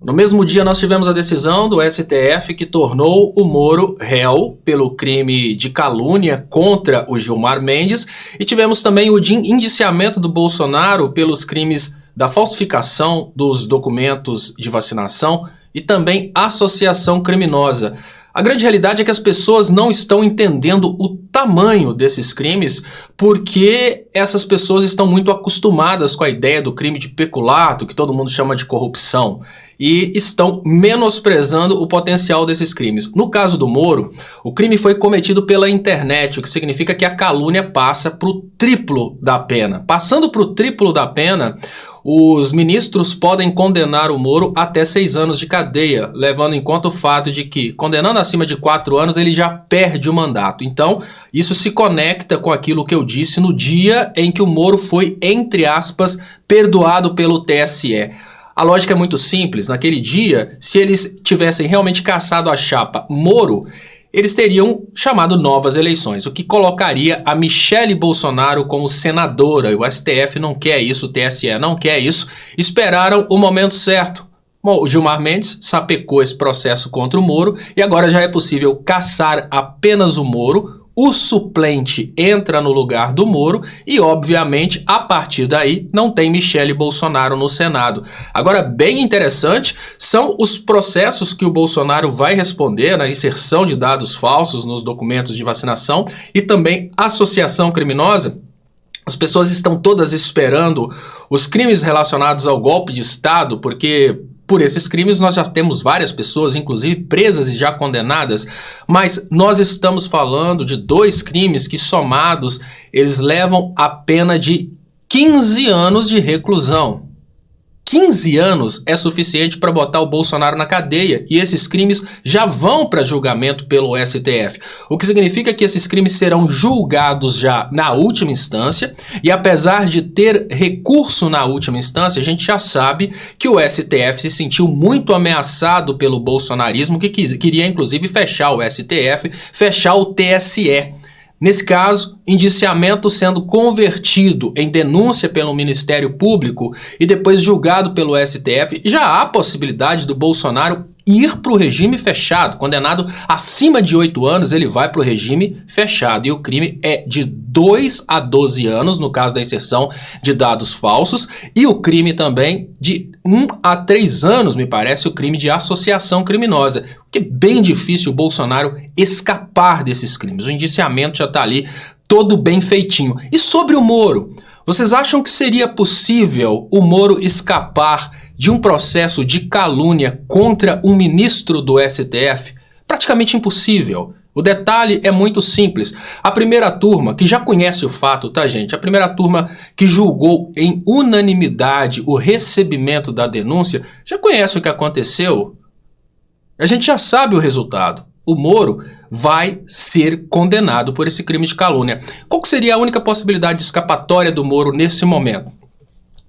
No mesmo dia nós tivemos a decisão do STF que tornou o Moro réu pelo crime de calúnia contra o Gilmar Mendes e tivemos também o indiciamento do Bolsonaro pelos crimes da falsificação dos documentos de vacinação e também associação criminosa. A grande realidade é que as pessoas não estão entendendo o tamanho desses crimes porque essas pessoas estão muito acostumadas com a ideia do crime de peculato, que todo mundo chama de corrupção, e estão menosprezando o potencial desses crimes. No caso do Moro, o crime foi cometido pela internet, o que significa que a calúnia passa para o triplo da pena. Passando para o triplo da pena, os ministros podem condenar o Moro até 6 anos de cadeia, levando em conta o fato de que, condenando acima de 4 anos, ele já perde o mandato. Então, isso se conecta com aquilo que eu disse no dia em que o Moro foi, entre aspas, perdoado pelo TSE. A lógica é muito simples. Naquele dia, se eles tivessem realmente caçado a chapa Moro, eles teriam chamado novas eleições, o que colocaria a Michele Bolsonaro como senadora. O STF não quer isso, o TSE não quer isso. Esperaram o momento certo. Bom, o Gilmar Mendes sapecou esse processo contra o Moro e agora já é possível caçar apenas o Moro. O suplente entra no lugar do Moro e, obviamente, a partir daí não tem Michele Bolsonaro no Senado. Agora, bem interessante são os processos que o Bolsonaro vai responder na inserção de dados falsos nos documentos de vacinação e também associação criminosa. As pessoas estão todas esperando os crimes relacionados ao golpe de Estado, porque por esses crimes nós já temos várias pessoas, inclusive presas e já condenadas, mas nós estamos falando de 2 crimes que somados eles levam a pena de 15 anos de reclusão. 15 anos é suficiente para botar o Bolsonaro na cadeia e esses crimes já vão para julgamento pelo STF, o que significa que esses crimes serão julgados já na última instância e apesar de ter recurso na última instância, a gente já sabe que o STF se sentiu muito ameaçado pelo bolsonarismo que queria inclusive fechar o STF, fechar o TSE. Nesse caso, indiciamento sendo convertido em denúncia pelo Ministério Público e depois julgado pelo STF, já há possibilidade do Bolsonaro ir para o regime fechado. Condenado acima de 8 anos, ele vai para o regime fechado. E o crime é de 2 a 12 anos, no caso da inserção de dados falsos, e o crime também de 1 a 3 anos, me parece, o crime de associação criminosa. Porque é bem difícil o Bolsonaro escapar desses crimes. O indiciamento já está ali todo bem feitinho. E sobre o Moro, vocês acham que seria possível o Moro escapar de um processo de calúnia contra um ministro do STF? Praticamente impossível. O detalhe é muito simples. A primeira turma, que já conhece o fato, tá, gente? A primeira turma que julgou em unanimidade o recebimento da denúncia, já conhece o que aconteceu. A gente já sabe o resultado. O Moro vai ser condenado por esse crime de calúnia. Qual que seria a única possibilidade de escapatória do Moro nesse momento?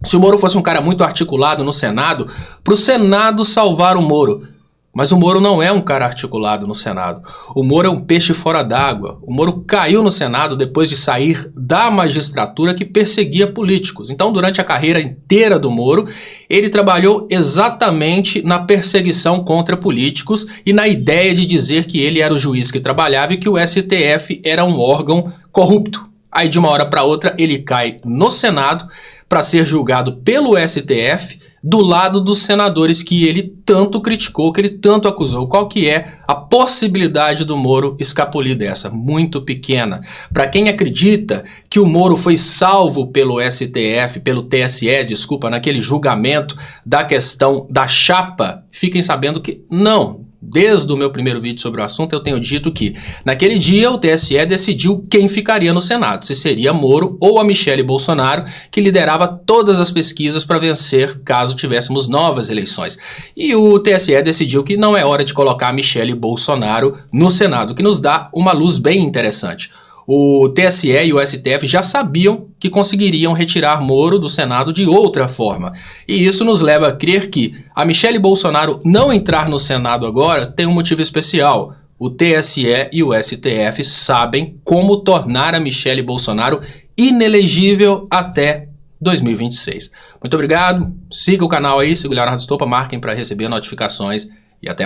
Se o Moro fosse um cara muito articulado no Senado, para o Senado salvar o Moro. Mas o Moro não é um cara articulado no Senado. O Moro é um peixe fora d'água. O Moro caiu no Senado depois de sair da magistratura que perseguia políticos. Então, durante a carreira inteira do Moro, ele trabalhou exatamente na perseguição contra políticos e na ideia de dizer que ele era o juiz que trabalhava e que o STF era um órgão corrupto. Aí, de uma hora para outra, ele cai no Senado para ser julgado pelo STF do lado dos senadores que ele tanto criticou, que ele tanto acusou. Qual que é a possibilidade do Moro escapulir dessa? Muito pequena. Para quem acredita que o Moro foi salvo pelo STF, pelo TSE, desculpa, naquele julgamento da questão da chapa, fiquem sabendo que não. Desde o meu primeiro vídeo sobre o assunto eu tenho dito que naquele dia o TSE decidiu quem ficaria no Senado, se seria Moro ou a Michele Bolsonaro, que liderava todas as pesquisas para vencer caso tivéssemos novas eleições. E o TSE decidiu que não é hora de colocar a Michele Bolsonaro no Senado, o que nos dá uma luz bem interessante. O TSE e o STF já sabiam que conseguiriam retirar Moro do Senado de outra forma. E isso nos leva a crer que a Michele Bolsonaro não entrar no Senado agora tem um motivo especial. O TSE e o STF sabem como tornar a Michele Bolsonaro inelegível até 2026. Muito obrigado, siga o canal aí, siga o Leonardo Estopa, marquem para receber notificações e até mais.